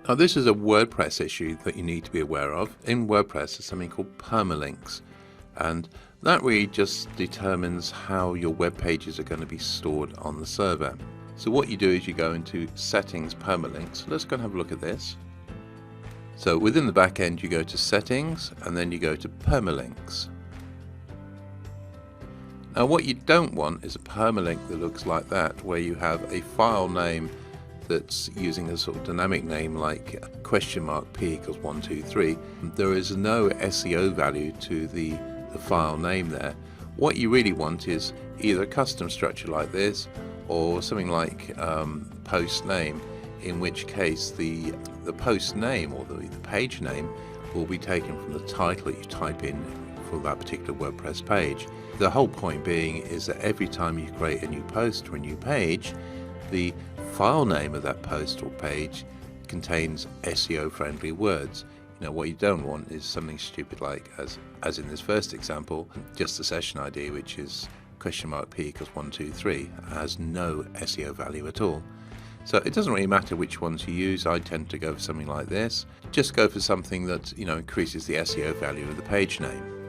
Now this is a WordPress issue that you need to be aware of. In WordPress there's something called permalinks, and that really just determines how your web pages are going to be stored on the server. So what you do is you go into settings, permalinks. Let's go and have a look at this. So within the back end you go to settings and then you go to permalinks. Now what you don't want is a permalink that looks like that, where you have a file name that's using a sort of dynamic name like $p=123. There is no SEO value to the file name there. What you really want is either a custom structure like this or something like post name, in which case the post name or the page name will be taken from the title that you type in for that particular WordPress page. The whole point being is that every time you create a new post or a new page, the file name of that post or page contains SEO friendly words. You know, what you don't want is something stupid like, as in this first example, just the session ID, which is $p=123, has no SEO value at all. So it doesn't really matter which ones you use. I tend to go for something like this. Just go for something that, you know, increases the SEO value of the page name.